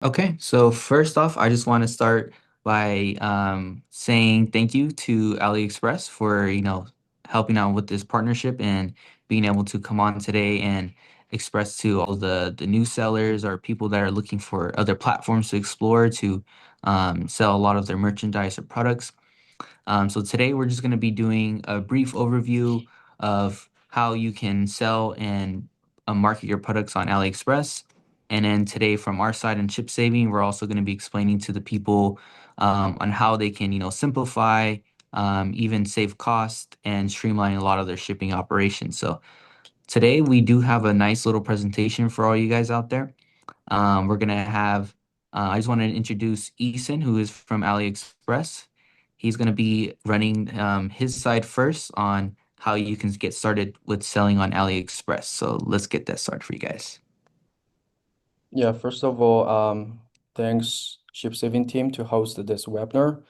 Okay, so first off, I just want to start by saying thank you to AliExpress for, helping out with this partnership and being able to come on today and express to all the new sellers or people that are looking for other platforms to explore to sell a lot of their merchandise or products. So today we're just going to be doing a brief overview of how you can sell and market your products on AliExpress. And then today from our side in chip saving, we're also going to be explaining to the people on how they can, simplify, even save cost and streamline a lot of their shipping operations. So today we do have a nice little presentation for all you guys out there. We're gonna have, I just want to introduce Eason, who is from AliExpress. He's gonna be running his side first on how you can get started with selling on AliExpress. So let's get that started for you guys. Yeah, first of all, thanks Ship Saving team to host this webinar.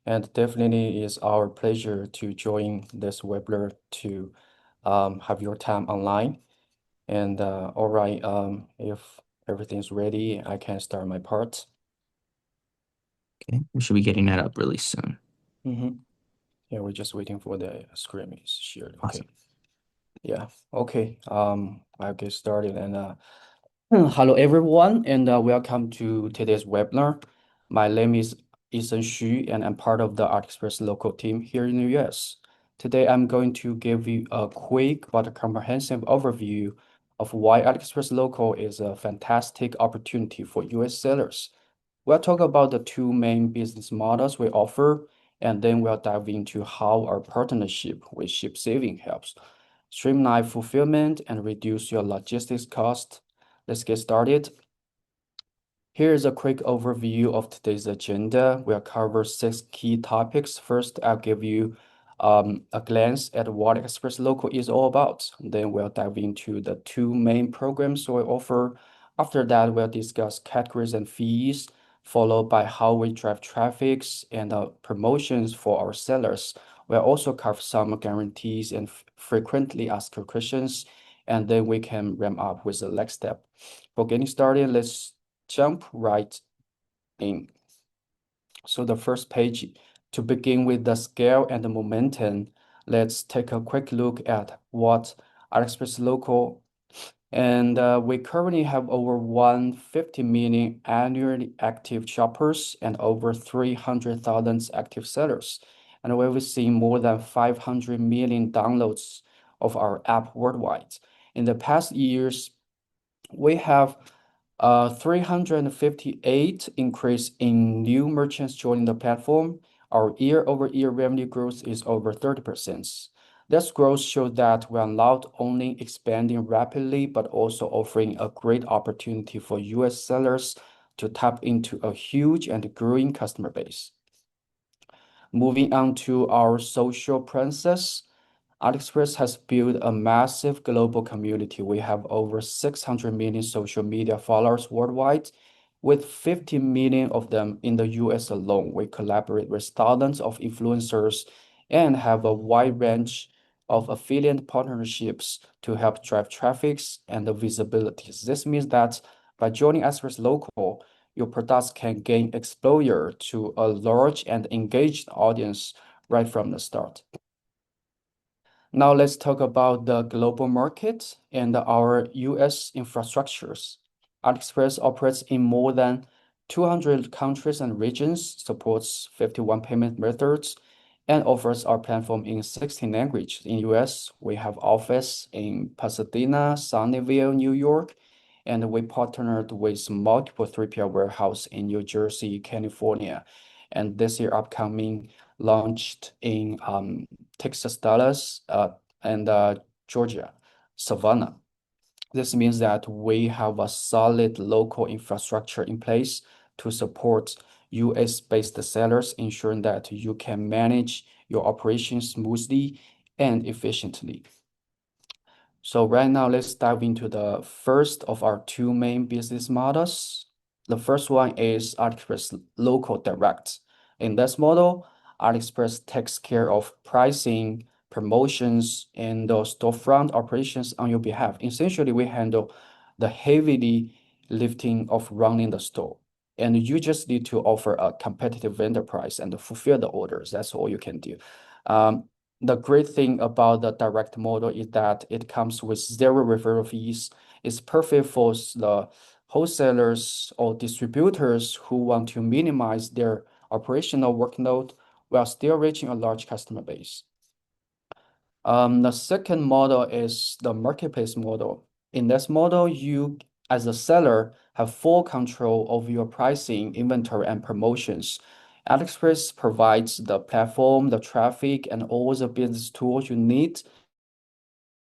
And definitely is our pleasure to join this webinar to have your time online. And all right, if everything's ready, I can start my part. Okay, we should be getting that up really soon. Mm-hmm. Yeah, we're just waiting for the screen is shared. Awesome. Okay. Yeah. Okay. I'll get started and hello everyone, and welcome to today's webinar. My name is Ethan Xu, and I'm part of the AliExpress local team here in the US. Today, I'm going to give you a quick but comprehensive overview of why AliExpress Local is a fantastic opportunity for US sellers. We'll talk about the two main business models we offer, and then we'll dive into how our partnership with Ship Saving helps streamline fulfillment and reduce your logistics cost. Let's get started. Here's a quick overview of today's agenda. We'll cover 6 key topics. First, I'll give you a glance at what Express Local is all about. Then we'll dive into the two main programs we offer. After that, we'll discuss categories and fees, followed by how we drive traffics and promotions for our sellers. We'll also cover some guarantees and frequently asked questions, and then we can ramp up with the next step. For getting started, let's jump right in. So the first page, to begin with the scale and the momentum, let's take a quick look at what AliExpress Local, and we currently have over 150 million annually active shoppers and over 300,000 active sellers. And we've seen more than 500 million downloads of our app worldwide. In the past years, we have 358 increase in new merchants joining the platform. Our year-over-year revenue growth is over 30%. This growth shows that we are not only expanding rapidly, but also offering a great opportunity for US sellers to tap into a huge and growing customer base. Moving on to our social presence. AliExpress has built a massive global community. We have over 600 million social media followers worldwide, with 50 million of them in the US alone. We collaborate with thousands of influencers and have a wide range of affiliate partnerships to help drive traffic and the visibilities. This means that by joining AliExpress Local, your products can gain exposure to a large and engaged audience right from the start. Now let's talk about the global market and our US infrastructures. AliExpress operates in more than 200 countries and regions, supports 51 payment methods, and offers our platform in 16 languages. In US, we have office in Pasadena, Sunnyvale, New York, and we partnered with multiple 3PL warehouse in New Jersey, California. And this year upcoming launched in Texas, Dallas, and Georgia, Savannah. This means that we have a solid local infrastructure in place to support US-based sellers, ensuring that you can manage your operations smoothly and efficiently. So right now, let's dive into the first of our two main business models. The first one is AliExpress Local Direct. In this model, AliExpress takes care of pricing, promotions, and the storefront operations on your behalf. Essentially, we handle the heavily lifting of running the store. and you just need to offer a competitive vendor price and fulfill the orders. That's all you can do. Um, the great thing about the direct model is that it comes with zero referral fees. It's perfect for the wholesalers or distributors who want to minimize their operational workload while still reaching a large customer base. The second model is the marketplace model. In this model, you, as a seller, have full control of your pricing, inventory, and promotions. AliExpress provides the platform, the traffic, and all the business tools you need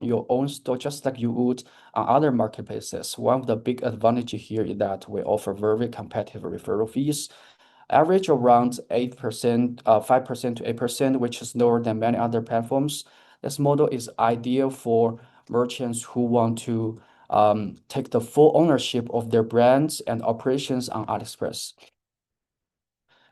your own store, just like you would on other marketplaces. One of the big advantages here is that we offer very competitive referral fees, average around 8%, 5% to 8%, which is lower than many other platforms. This model is ideal for merchants who want to take the full ownership of their brands and operations on AliExpress.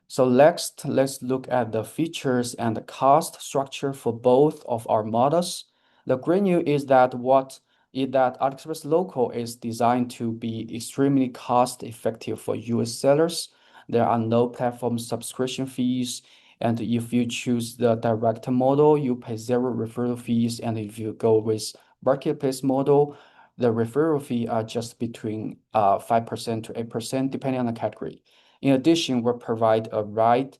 So next, let's look at the features and the cost structure for both of our models. The great news is that AliExpress Local is designed to be extremely cost effective for US sellers. There are no platform subscription fees, and if you choose the direct model, you pay zero referral fees, and if you go with marketplace model, the referral fee are just between 5% to 8%, depending on the category. In addition, we provide a wide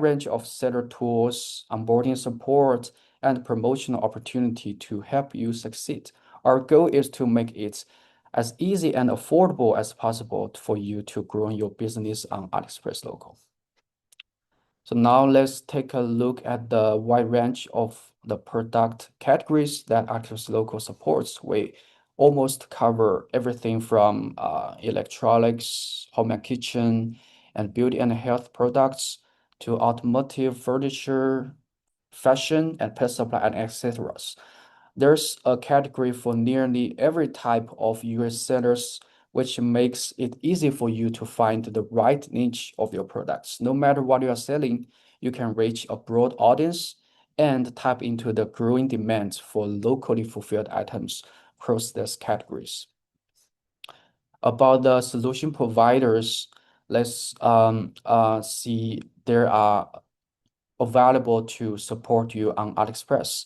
range of seller tools, onboarding support, and promotional opportunity to help you succeed. Our goal is to make it as easy and affordable as possible for you to grow your business on AliExpress Local. So now let's take a look at the wide range of the product categories that AliExpress Local supports. We almost cover everything from electronics, home and kitchen, and beauty and health products to automotive, furniture, fashion, and pet supply, and etc. There's a category for nearly every type of US sellers, which makes it easy for you to find the right niche of your products. No matter what you are selling, you can reach a broad audience and tap into the growing demand for locally fulfilled items across these categories. About the solution providers, let's see there are available to support you on AliExpress.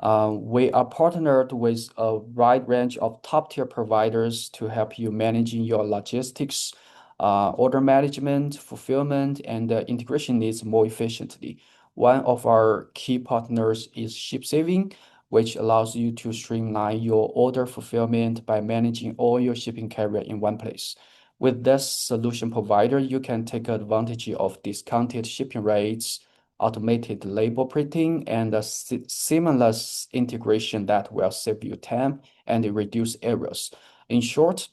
We are partnered with a wide range of top-tier providers to help you managing your logistics, order management, fulfillment, and integration needs more efficiently. One of our key partners is ShipSaving, which allows you to streamline your order fulfillment by managing all your shipping carrier in one place. With this solution provider, you can take advantage of discounted shipping rates, automated label printing, and a seamless integration that will save you time and reduce errors. In short,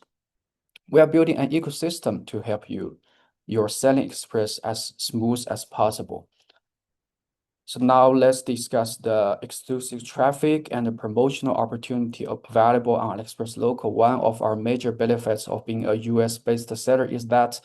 we are building an ecosystem to help your selling experience as smooth as possible. So now let's discuss the exclusive traffic and the promotional opportunity available on AliExpress Local. One of our major benefits of being a US-based seller is that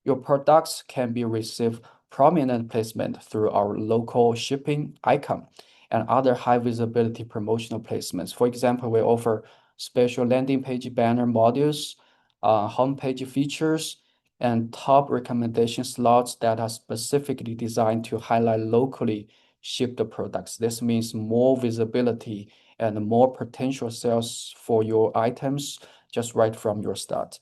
your products can be received prominent placement through our local shipping icon and other high visibility promotional placements. For example, we offer special landing page banner modules, homepage features, and top recommendation slots that are specifically designed to highlight locally shipped products. This means more visibility and more potential sales for your items just right from your start.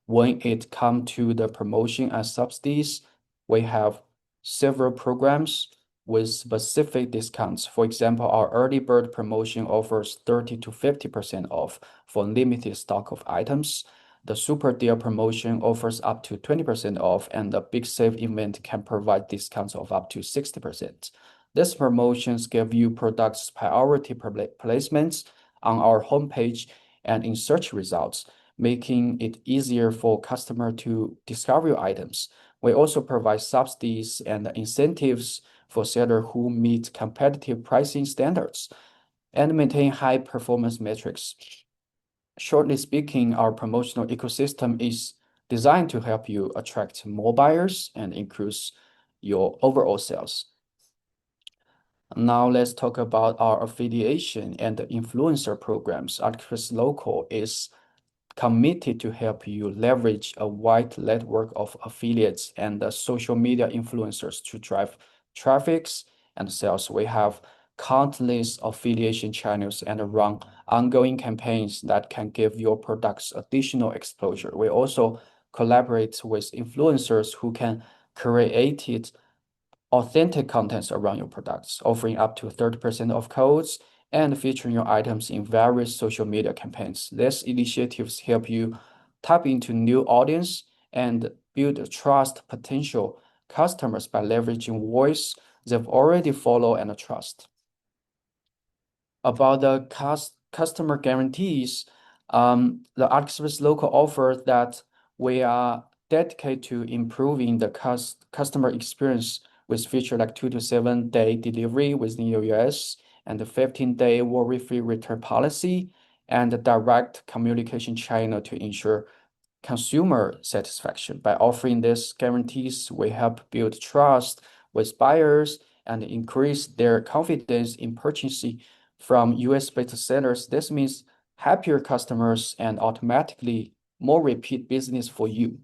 When it comes to the promotion and subsidies, we have several programs with specific discounts. For example, our early bird promotion offers 30 to 50% off for limited stock of items. The super deal promotion offers up to 20% off, and the big save event can provide discounts of up to 60%. These promotions give you products priority placements on our homepage and in search results, making it easier for customers to discover your items. We also provide subsidies and incentives for sellers who meet competitive pricing standards and maintain high performance metrics. Shortly speaking, our promotional ecosystem is designed to help you attract more buyers and increase your overall sales. Now let's talk about our affiliation and the influencer programs. AliExpress Local is committed to help you leverage a wide network of affiliates and social media influencers to drive traffics and sales. We have countless affiliation channels and run ongoing campaigns that can give your products additional exposure. We also collaborate with influencers who can create it authentic contents around your products, offering up to 30% off codes and featuring your items in various social media campaigns. These initiatives help you tap into new audience and build trust potential customers by leveraging voice they've already follow and trust. About the customer guarantees, the AliExpress local offers that we are dedicated to improving the customer experience with feature like 2 to 7 day delivery within the US and the 15-day worry-free return policy and the direct communication channel to ensure consumer satisfaction. By offering these guarantees, we help build trust with buyers and increase their confidence in purchasing from US-based sellers. This means happier customers and automatically more repeat business for you.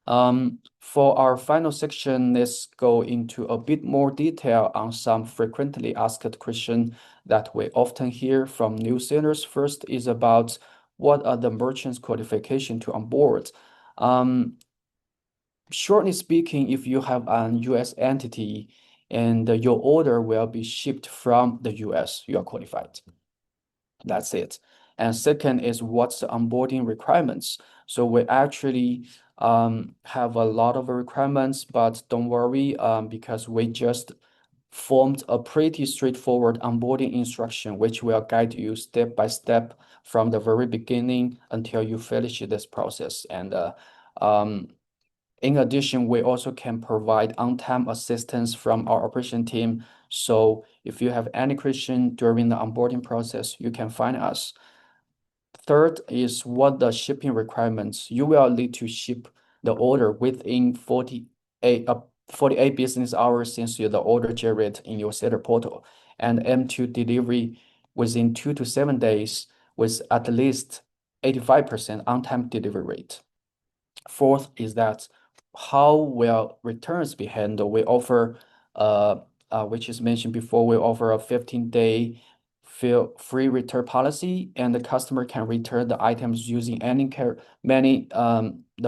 For our final section, let's go into a bit more detail on some frequently asked questions that we often hear from new sellers. First is about what are the merchant's qualification to onboard. Shortly speaking, if you have an US entity and your order will be shipped from the US, you are qualified. That's it. And second is what's the onboarding requirements. So we actually have a lot of requirements, but don't worry because we just formed a pretty straightforward onboarding instruction, which will guide you step by step from the very beginning until you finish this process. And in addition, we also can provide on-time assistance from our operation team. So if you have any question during the onboarding process, you can find us. Third is what the shipping requirements. You will need to ship the order within 48 business hours since the order generated in your seller portal, and aim to delivery within 2 to 7 days with at least 85% on-time delivery rate. Fourth is that how will returns be handled? We offer, which is mentioned before, we offer a 15-day free return policy, and the customer can return the items using the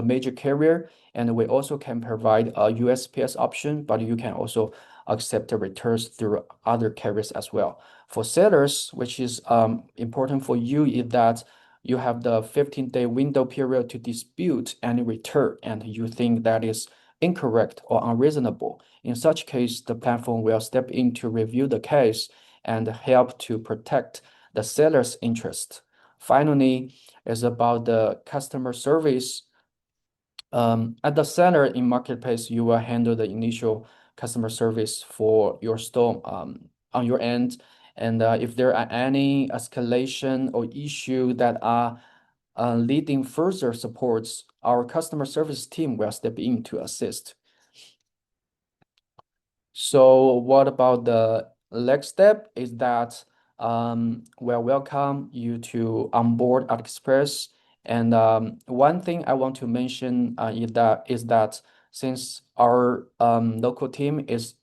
major carrier. And we also can provide a USPS option, but you can also accept the returns through other carriers as well. For sellers, which is important for you, is that you have the 15-day window period to dispute any return, and you think that is incorrect or unreasonable. In such case, the platform will step in to review the case and help to protect the seller's interest. Finally, is about the customer service. At the seller in marketplace, you will handle the initial customer service for your store on your end. And if there are any escalation or issue that are leading further supports, our customer service team will step in to assist. So what about the next step is that we'll welcome you to onboard AliExpress. And one thing I want to mention is that since our local team is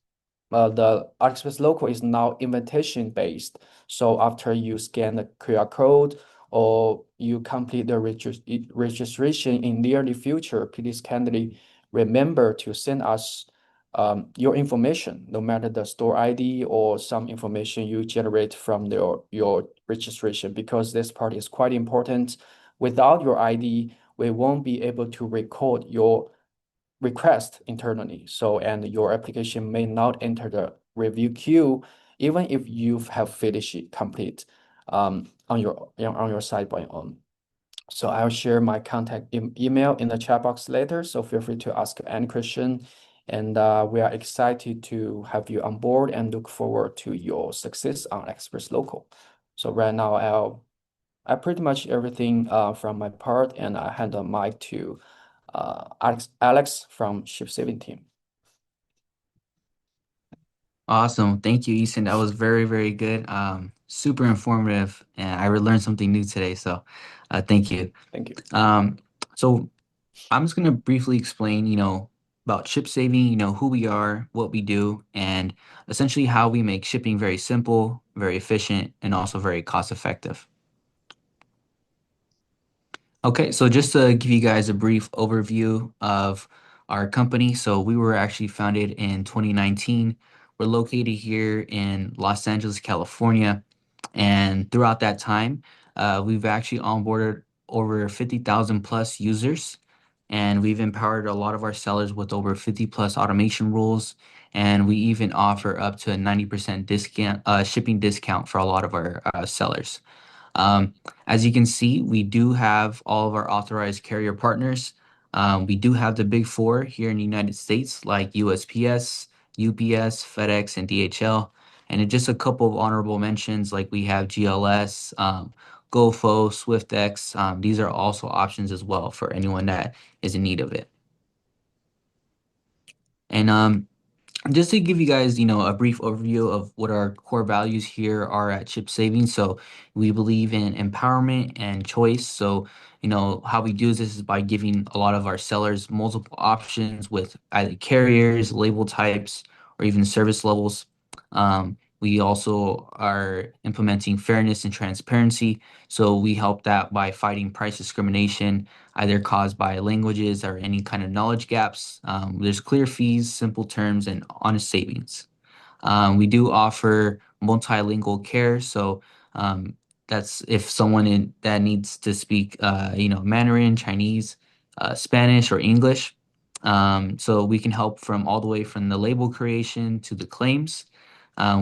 the AliExpress local is now invitation based. So after you scan the QR code or you complete the registration in near the future, please kindly remember to send us your information, no matter the store ID or some information you generate from your registration, because this part is quite important. Without your ID, we won't be able to record your request internally. So, and your application may not enter the review queue, even if you have finished it complete on your site by your own. So I'll share my contact email in the chat box later. So feel free to ask any question. And we are excited to have you on board and look forward to your success on Express Local. So right now, I pretty much everything from my part, and I hand the mic to Alex from Ship Saving team. Awesome. Thank you, Easton. That was very, very good. Super informative, and I learned something new today. So, thank you. Thank you. Um, so I'm just gonna briefly explain, about ship saving, who we are, what we do, and essentially how we make shipping very simple, very efficient, and also very cost effective. Okay, so just to give you guys a brief overview of our company. So we were actually founded in 2019. We're located here in Los Angeles, California. And throughout that time, we've actually onboarded over 50,000 plus users. And we've empowered a lot of our sellers with over 50 plus automation rules. And we even offer up to a 90% discount, shipping discount for a lot of our sellers. Um, as you can see, we do have all of our authorized carrier partners. We do have the big four here in the United States, like USPS, UPS, FedEx, and DHL. And then just a couple of honorable mentions, like we have GLS, GoFo, SwiftX. These are also options as well for anyone that is in need of it. And just to give you guys, a brief overview of what our core values here are at Chip Saving. So we believe in empowerment and choice. So, how we do this is by giving a lot of our sellers multiple options with either carriers, label types, or even service levels. We also are implementing fairness and transparency. So we help that by fighting price discrimination either caused by languages or any kind of knowledge gaps. There's clear fees, simple terms, and honest savings. We do offer multilingual care, so um, that's if someone that needs to speak, Mandarin, Chinese, Spanish, or English. So we can help from all the way from the label creation to the claims.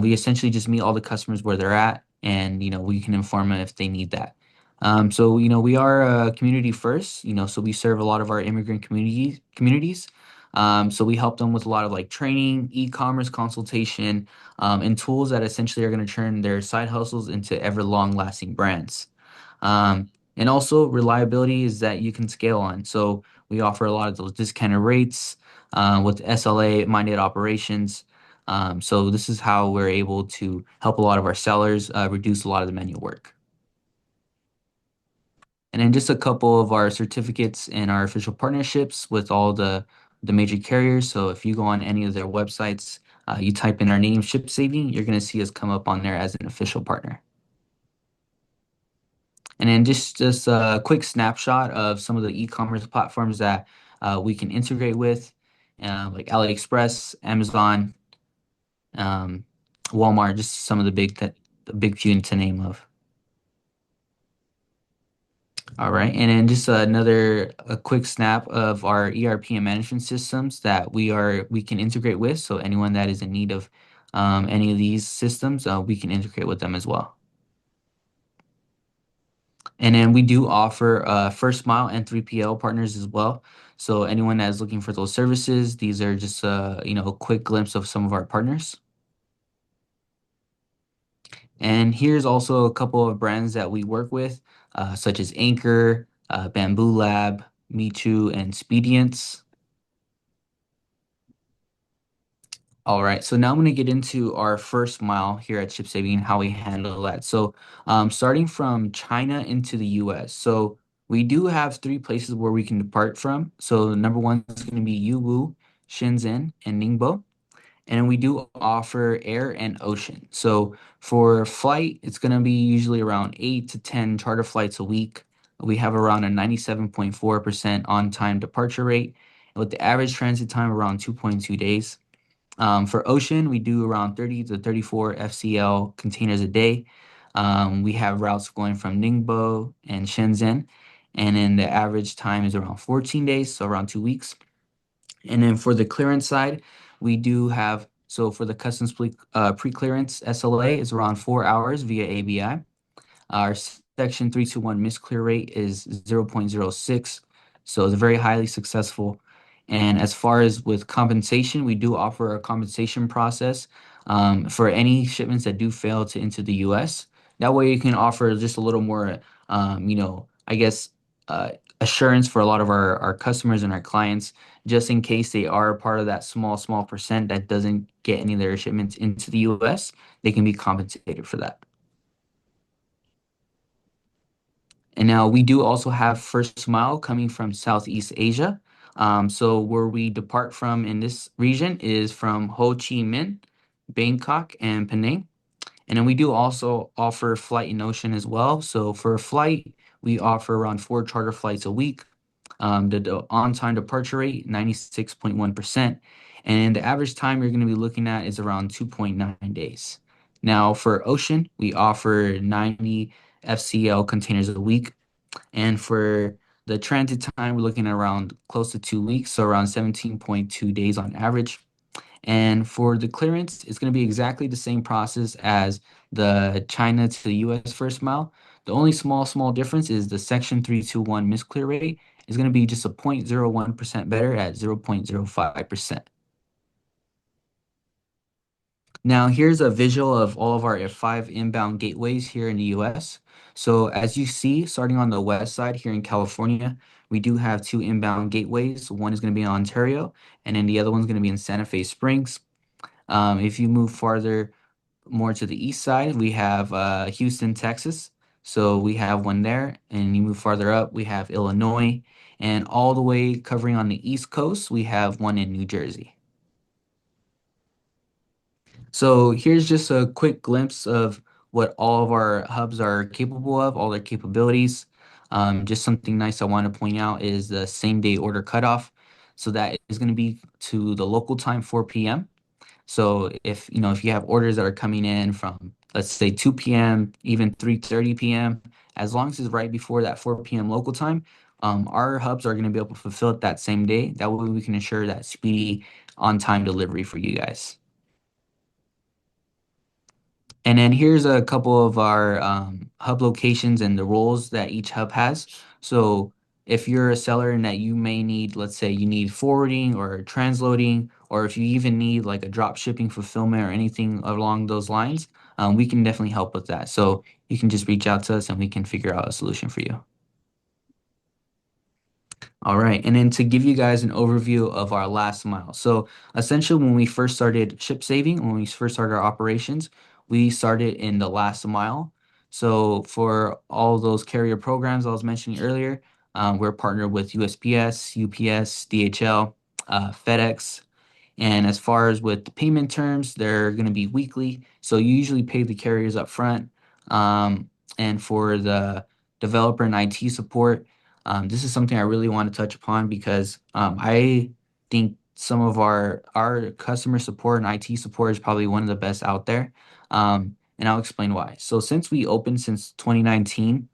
We essentially just meet all the customers where they're at, and we can inform them if they need that. So we are community first, so we serve a lot of our immigrant communities. So we help them with a lot of like training, e-commerce consultation, and tools that essentially are going to turn their side hustles into ever long-lasting brands. And also reliability is that you can scale on. So we offer a lot of those discounted rates with SLA-minded operations. So this is how we're able to help a lot of our sellers reduce a lot of the manual work. And then just a couple of our certificates and our official partnerships with all the major carriers. So if you go on any of their websites, you type in our name, Ship Saving, you're going to see us come up on there as an official partner. And then just a quick snapshot of some of the e-commerce platforms that we can integrate with, like AliExpress, Amazon, um, Walmart, just some of the big few to name of. All right, and then just a quick snap of our ERP and management systems that we can integrate with. So anyone that is in need of any of these systems, we can integrate with them as well. And then we do offer first mile and 3PL partners as well. So anyone that is looking for those services, these are just a quick glimpse of some of our partners. And here's also a couple of brands that we work with, such as Anchor, Bamboo Lab, Michu, and Spedients. All right, so now I'm going to get into our first mile here at Chip Saving and how we handle that. So, starting from China into the US. So, we do have three places where we can depart from. So, number one is going to be Yiwu, Shenzhen, and Ningbo. And we do offer air and ocean. So, for flight, it's going to be usually around 8 to 10 charter flights a week. We have around a 97.4% on-time departure rate, with the average transit time around 2.2 days. For ocean, we do around 30 to 34 FCL containers a day. We have routes going from Ningbo and Shenzhen, and then the average time is around 14 days, so around 2 weeks. And then for the clearance side, we do have, so for the customs pre-clearance SLA is around 4 hours via ABI. Our Section 321 misclear rate is 0.06, so it's very highly successful. And as far as with compensation, we do offer a compensation process for any shipments that do fail to into the US. That way you can offer just a little more, I guess, assurance for a lot of our customers and our clients, just in case they are part of that small percent that doesn't get any of their shipments into the US, they can be compensated for that. And now we do also have first mile coming from Southeast Asia. So where we depart from in this region is from Ho Chi Minh, Bangkok, and Penang. And then we do also offer flight and ocean as well. So for a flight, we offer around 4 charter flights a week. The on-time departure rate, 96.1%. And the average time you're going to be looking at is around 2.9 days. Now, for ocean, we offer 90 FCL containers a week. And for the transit time, we're looking at around close to 2 weeks, so around 17.2 days on average. And for the clearance, it's going to be exactly the same process as the China to the US first mile. The only small difference is the Section 321 misclear rate is going to be just a 0.01% better at 0.05%. Now, here's a visual of all of our 5 inbound gateways here in the US. So as you see, starting on the west side here in California, we do have 2 inbound gateways. One is going to be in Ontario, and then the other one's going to be in Santa Fe Springs. If you move farther more to the east side, we have Houston, Texas. So we have one there, and you move farther up, we have Illinois, and all the way covering on the East Coast, we have one in New Jersey. So here's just a quick glimpse of what all of our hubs are capable of, all their capabilities. Just something nice I want to point out is the same day order cutoff. So that is going to be to the local time 4 p.m. So if you have orders that are coming in from, let's say 2 p.m., even 3:30 p.m., as long as it's right before that 4 p.m. local time, our hubs are going to be able to fulfill it that same day. That way we can ensure that speedy on-time delivery for you guys. And then here's a couple of our hub locations and the roles that each hub has. So if you're a seller and that you may need, let's say you need forwarding or transloading, or if you even need like a drop shipping fulfillment or anything along those lines, we can definitely help with that. So you can just reach out to us and we can figure out a solution for you. All right, and then to give you guys an overview of our last mile. So essentially, when we first started ship saving, when we first started our operations, we started in the last mile. So for all those carrier programs I was mentioning earlier, we're partnered with USPS, UPS, DHL, FedEx, and as far as with the payment terms, they're going to be weekly. So you usually pay the carriers up front. And for the developer and IT support, this is something I really want to touch upon because I think some of our customer support and IT support is probably one of the best out there. And I'll explain why. So since we opened since 2019,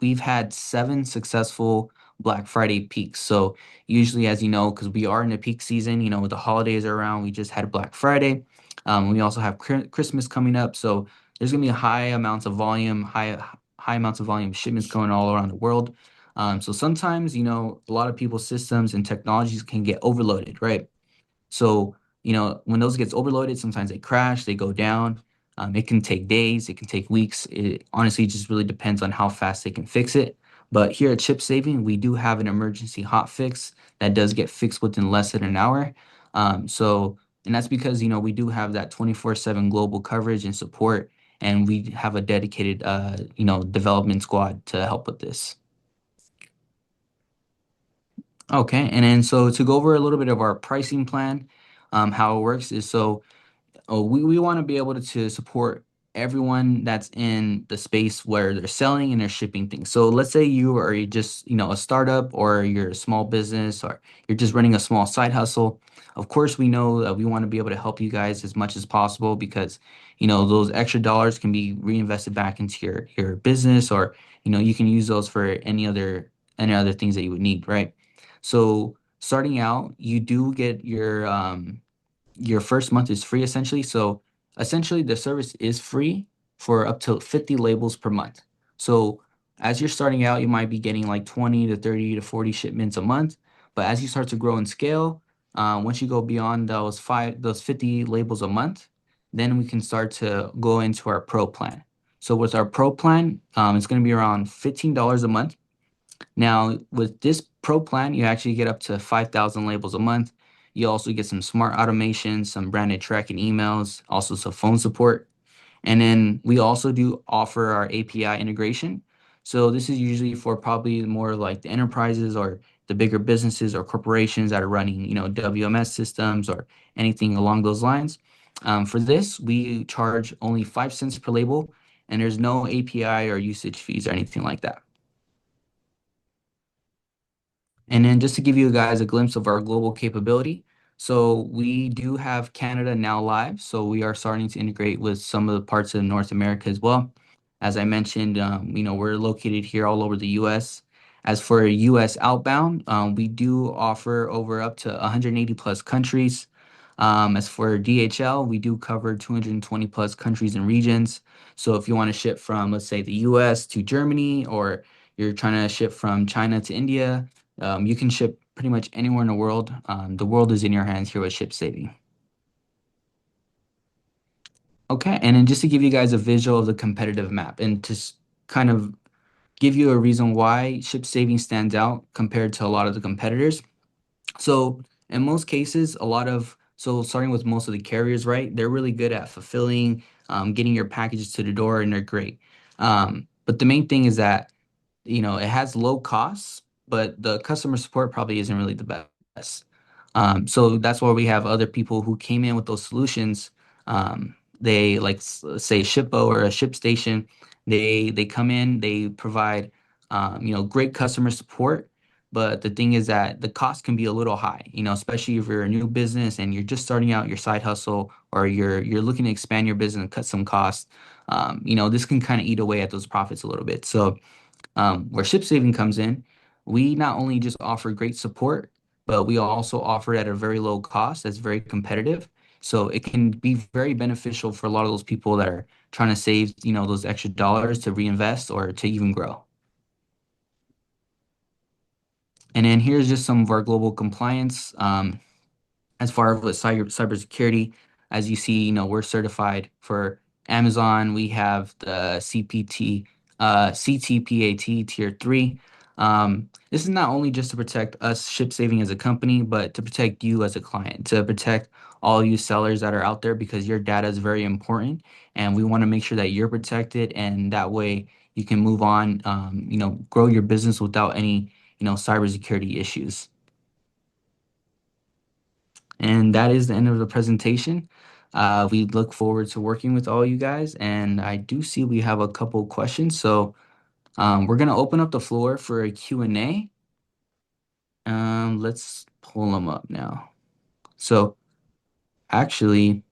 we've had 7 successful Black Friday peaks. So usually, as you know, because we are in the peak season, with the holidays are around, we just had Black Friday. We also have Christmas coming up, so there's gonna be high amounts of volume shipments going all around the world. So sometimes, a lot of people's systems and technologies can get overloaded, right? So, when those gets overloaded, sometimes they crash, they go down. It can take days, it can take weeks. It honestly just really depends on how fast they can fix it. But here at Chip Saving, we do have an emergency hot fix that does get fixed within less than an hour. And that's because, we do have that 24/7 global coverage and support, and we have a dedicated, development squad to help with this. Okay, and then so to go over a little bit of our pricing plan, how it works is so we want to be able to support everyone that's in the space where they're selling and they're shipping things. So let's say you are just, a startup or you're a small business or you're just running a small side hustle. Of course, we know that we want to be able to help you guys as much as possible because, those extra dollars can be reinvested back into your business or, you can use those for any other things that you would need, right? So starting out, you do get your first month is free essentially. So essentially the service is free for up to 50 labels per month. So as you're starting out, you might be getting like 20 to 30 to 40 shipments a month. But as you start to grow and scale, once you go beyond those 50 labels a month, then we can start to go into our pro plan. So with our pro plan, it's going to be around $15 a month. Now, with this pro plan, you actually get up to 5,000 labels a month. You also get some smart automation, some branded tracking emails, also some phone support. And then we also do offer our API integration. So this is usually for probably more like the enterprises or the bigger businesses or corporations that are running, WMS systems or anything along those lines. For this, we charge only 5 cents per label, and there's no API or usage fees or anything like that. And then just to give you guys a glimpse of our global capability, so we do have Canada now live. So we are starting to integrate with some of the parts of North America as well. As I mentioned, we're located here all over the US. As for US outbound, we do offer over up to 180 plus countries. As for DHL, we do cover 220 plus countries and regions. So if you want to ship from, let's say, the US to Germany, or you're trying to ship from China to India, you can ship pretty much anywhere in the world. The world is in your hands here with Ship Saving. Okay, and then just to give you guys a visual of the competitive map and to kind of give you a reason why Ship Saving stands out compared to a lot of the competitors. So in most cases, starting with most of the carriers, right? They're really good at fulfilling, getting your packages to the door, and they're great. But the main thing is that it has low costs, but the customer support probably isn't really the best. So that's why we have other people who came in with those solutions. They like say Shippo or a ShipStation. They come in, they provide great customer support. But the thing is that the cost can be a little high, especially if you're a new business and you're just starting out your side hustle or you're looking to expand your business and cut some costs. This can kind of eat away at those profits a little bit. So where Ship Saving comes in, we not only just offer great support, but we also offer it at a very low cost that's very competitive. So it can be very beneficial for a lot of those people that are trying to save, those extra dollars to reinvest or to even grow. And then here's just some of our global compliance. As far as with cybersecurity, as you see, we're certified for Amazon. We have the CTPAT Tier 3. This is not only just to protect us ship saving as a company, but to protect you as a client, to protect all you sellers that are out there because your data is very important, and we want to make sure that you're protected, and that way you can move on, grow your business without any, cybersecurity issues. And that is the end of the presentation. We look forward to working with all you guys. And I do see we have a couple questions. So we're going to open up the floor for a Q&A. Let's pull them up now. So actually,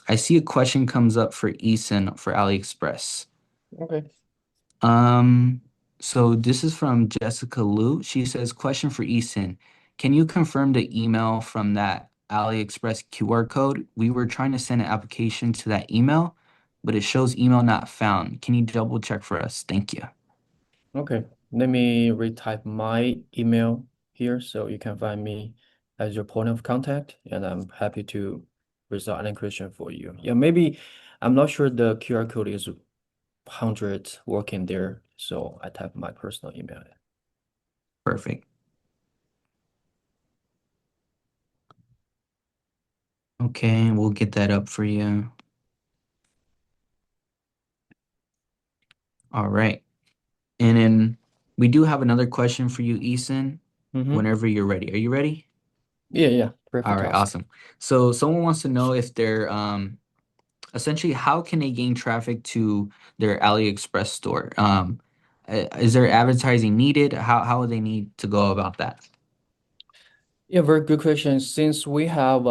I see a question comes up for Eason for AliExpress. Okay. Um, so this is from Jessica Liu. She says, question for Eason. Can you confirm the email from that AliExpress QR code? We were trying to send an application to that email, but it shows email not found. Can you double check for us? Thank you. Okay. Let me retype my email here so you can find me as your point of contact, and I'm happy to resolve any question for you. Yeah, maybe I'm not sure the QR code is 100 working there, so I type my personal email. Perfect. Okay, we'll get that up for you. All right. And then we do have another question for you, Eason, Mm-hmm. whenever you're ready. Are you ready? Yeah, All perfect, right, Oscar. awesome. So someone wants to know if they're essentially, how can they gain traffic to their AliExpress store? Is there advertising needed? How would they need to go about that? Yeah, very good question. Since we have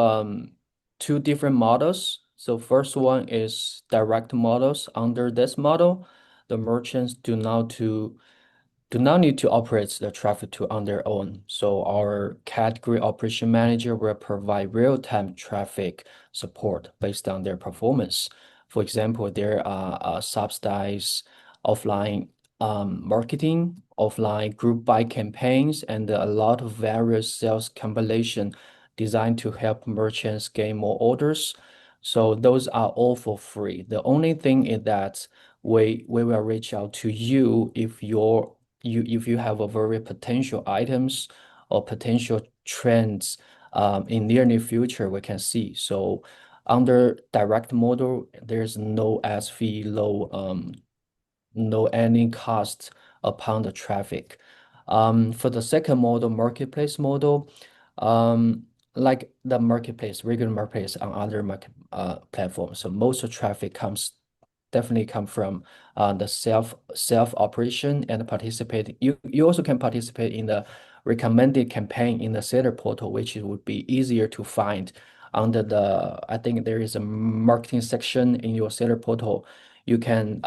two different models, so first one is direct models. Under this model, the merchants do not need to operate the traffic to on their own. So our category operation manager will provide real-time traffic support based on their performance. For example, there are subsidized offline marketing, offline group buy campaigns, and a lot of various sales compilation designed to help merchants gain more orders. So those are all for free. The only thing is that we will reach out to you if your you if you have a very potential items or potential trends in near future we can see. So under direct model, there's no as fee, no any cost upon the traffic. For the second model, marketplace model, like the marketplace, regular marketplace on other market platforms. So most of traffic comes definitely come from the self operation and participate. You also can participate in the recommended campaign in the seller portal, which would be easier to find under the. I think there is a marketing section in your seller portal. You can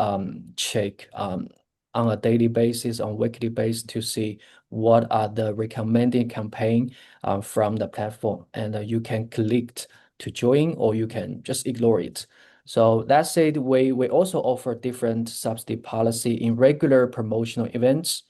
check on a daily basis, on weekly basis to see what are the recommended campaign from the platform, and you can click to join or you can just ignore it. So that said, we also offer different subsidy policy in regular promotional events.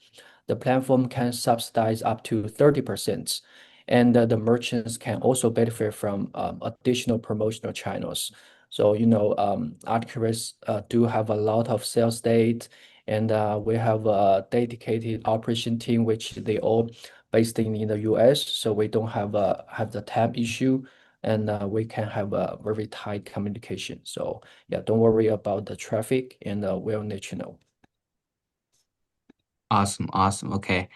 The platform can subsidize up to 30%, and the merchants can also benefit from additional promotional channels. So, AliExpress do have a lot of sales data, and we have a dedicated operation team, which they all based in the US, so we don't have the tab issue, and we can have a very tight communication. So yeah, don't worry about the traffic, and we'll let you know. Awesome, awesome. Okay.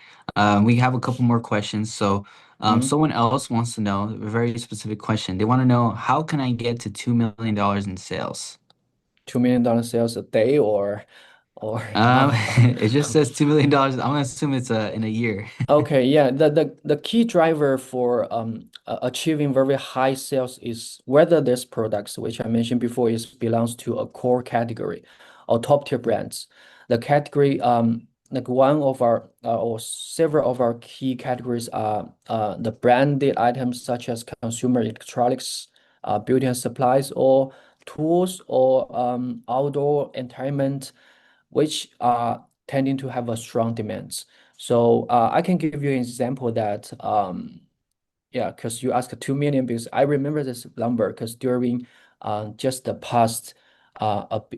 We have a couple more questions. So, Mhm. someone else wants to know a very specific question. They want to know, how can I get to $2 million in sales? $2 million sales a day or Um, it just says $2 million. I'm gonna assume it's in a year. Okay, yeah. The key driver for achieving very high sales is whether this products, which I mentioned before, is belongs to a core category or top tier brands. The category, like one of our or several of our key categories are the branded items such as consumer electronics, beauty and supplies, or tools, or outdoor entertainment, which are tending to have a strong demands. So I can give you an example that yeah, because you asked 2 million, because I remember this number because during just the past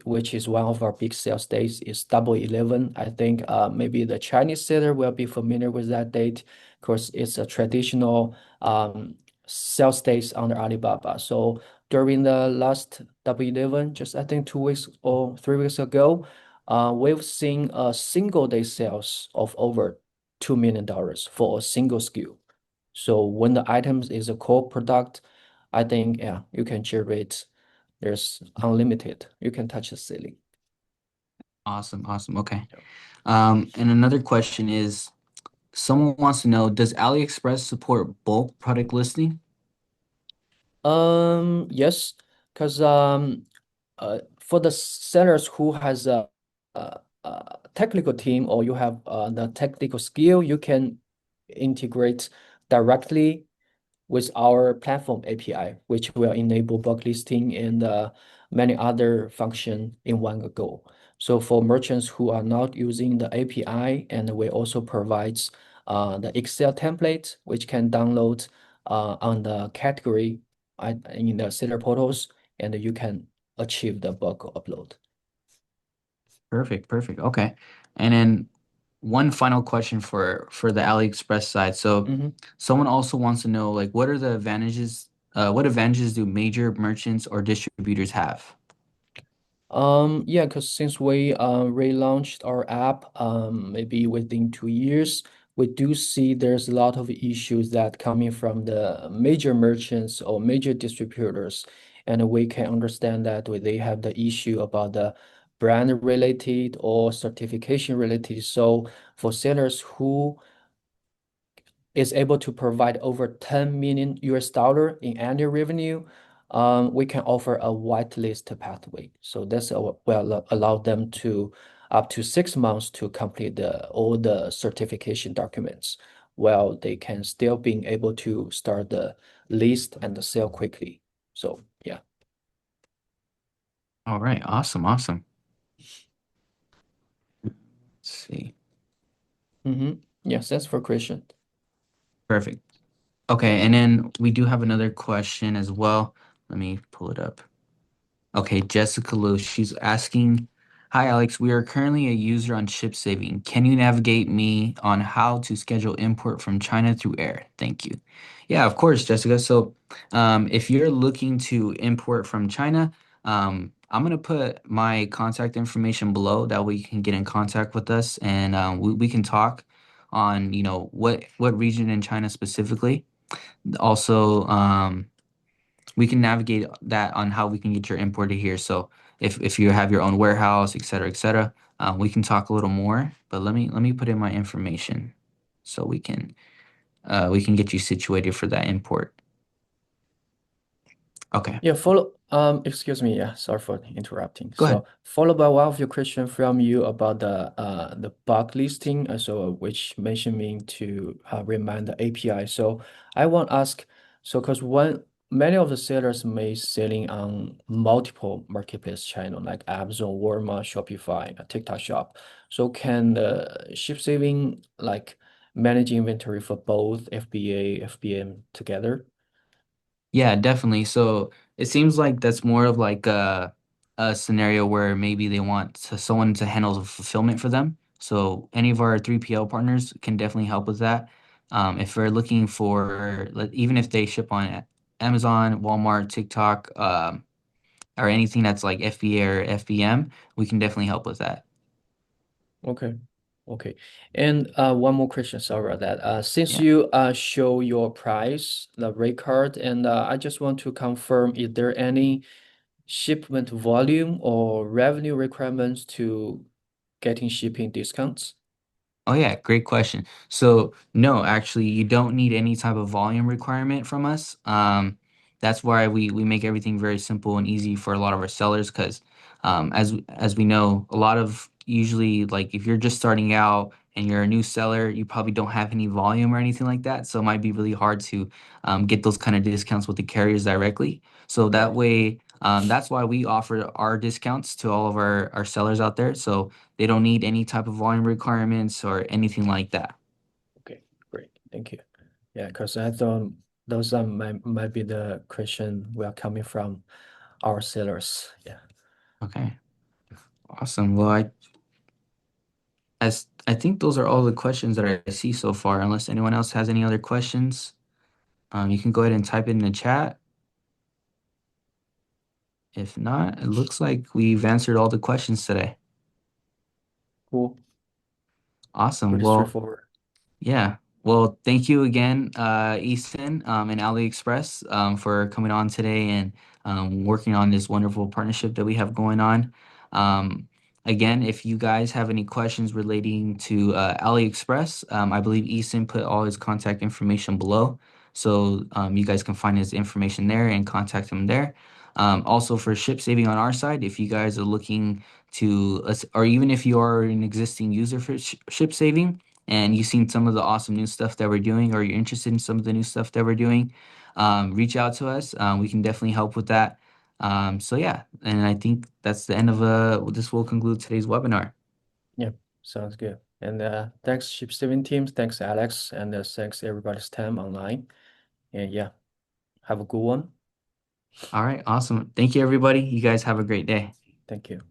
which is one of our big sales days is Double 11. I think maybe the Chinese seller will be familiar with that date because it's a traditional sales days under Alibaba. So during the last Double 11, just I think 2 weeks or 3 weeks ago, we've seen a single day sales of over $2 million for a single SKU. So when the items is a core product, I think, yeah, you can generate, there's unlimited. You can touch the ceiling. Awesome, awesome. Okay. Yeah. And another question is, someone wants to know, does AliExpress support bulk product listing? Yes, because for the sellers who has a technical team, or you have the technical skill, you can integrate directly with our platform API, which will enable bulk listing and many other function in one go. So for merchants who are not using the API, and we also provides the Excel template, which can download on the category in the seller portals, and you can achieve the bulk upload. Perfect, perfect. Okay. And then one final question for the AliExpress side. So Mhm. someone also wants to know, like, what advantages do major merchants or distributors have? Yeah, because since we relaunched our app maybe within 2 years, we do see there's a lot of issues that coming from the major merchants or major distributors, and we can understand that they have the issue about the brand related or certification related. So for sellers who is able to provide over 10 million US dollar in annual revenue, we can offer a whitelist pathway. So this will allow them to up to 6 months to complete all the certification documents, while they can still being able to start the list and the sale quickly. So yeah. All right, awesome, awesome. Let's see. Yes, that's for Christian. Perfect. Okay, and then we do have another question as well. Let me pull it up. Okay, Jessica Lou, she's asking, Hi, Alex. We are currently a user on ship saving. Can you navigate me on how to schedule import from China through air? Thank you. Yeah, of course, Jessica. So, if you're looking to import from China, I'm gonna put my contact information below. That way you can get in contact with us, and we can talk on, what region in China specifically. Also, we can navigate that on how we can get your imported here. So if you have your own warehouse, et cetera, we can talk a little more. But let me put in my information so we can get you situated for that import. Okay, Yeah, excuse me, yeah, sorry for interrupting. go ahead. So followed by one of your question from you about the bulk listing, which mentioned me to remind the API. So I want to ask, so because one many of the sellers may selling on multiple marketplace channel like Amazon, Walmart, Shopify, TikTok Shop. So can the ship saving like manage inventory for both FBA, FBM together? Yeah, definitely. So it seems like that's more of like a scenario where maybe they want someone to handle the fulfillment for them. So any of our 3PL partners can definitely help with that. If we're looking for, even if they ship on Amazon, Walmart, TikTok, or anything that's like FBA or FBM, we can definitely help with that. Okay. Okay. And one more question, sorry about that. Since Yeah. you show your price, the rate card, and I just want to confirm, is there any shipment volume or revenue requirements to getting shipping discounts? Oh yeah, great question. So no, actually, you don't need any type of volume requirement from us. That's why we make everything very simple and easy for a lot of our sellers because as we know, a lot of usually like if you're just starting out and you're a new seller, you probably don't have any volume or anything like that. So it might be really hard to get those kind of discounts with the carriers directly. So that Right. way, that's why we offer our discounts to all of our sellers out there. So they don't need any type of volume requirements or anything like that. Okay. Great. Thank you. Yeah, because I thought those might be the question we are coming from our sellers. Yeah. Okay, awesome. Well, I think those are all the questions that I see so far. Unless anyone else has any other questions, you can go ahead and type it in the chat. If not, it looks like we've answered all the questions today. Cool. Awesome. Pretty Well, straightforward. yeah. Well, thank you again, Easton, and AliExpress, for coming on today and working on this wonderful partnership that we have going on. Um, Again, if you guys have any questions relating to AliExpress, I believe Easton put all his contact information below. So you guys can find his information there and contact him there. Also, for ship saving on our side, if you guys are looking to, or even if you are an existing user for ship saving, and you've seen some of the awesome new stuff that we're doing, or you're interested in some of the new stuff that we're doing, reach out to us. We can definitely help with that. So yeah, and I think that's the end of this will conclude today's webinar. Yeah, sounds good. And thanks, Ship Steven teams. Thanks, Alex. And thanks everybody's time online. And yeah, have a good one. All right, awesome. Thank you, everybody. You guys have a great day. Thank you.